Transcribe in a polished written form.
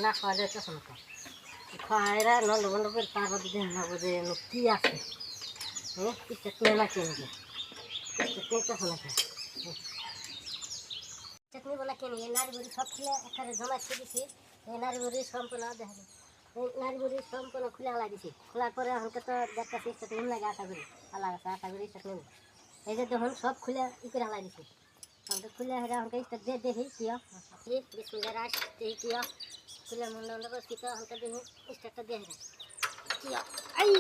না খাওয়ালে চশমা খাওয়াইরা নন্দ বন্ধ করে তারপর যদি ভাবো যে কি আছে হ্যাঁ পিঠটা কিনে না কিনে পিঠটা চশমা খায় চাটনি বলা কিনে এই নারী বুড়ি সব খুলে এখানে জমা দিয়েছি এই নারী বুড়ি সম্পূর্ণ দেখা যায় এই নারী বুড়ি সম্পূর্ণ খুলে আলা দিছি খোলার পরে আমাকে তো দেখতেছি চাটনি লাগে আশা করি আলা গেছে আশা করি চাটনি এই যে দেখুন সব খুলে ই করে আলা দিছি আমাকে খুলে হেরা আমাকে স্টার্ট দিয়ে দেখি কিয়া বিসমিল্লাহ রাশ দেখি কিয়া খুলে মন্দ মন্দ করে কিয়া আমাকে দেখি স্টার্টটা দিয়ে হেরা কিয়া আই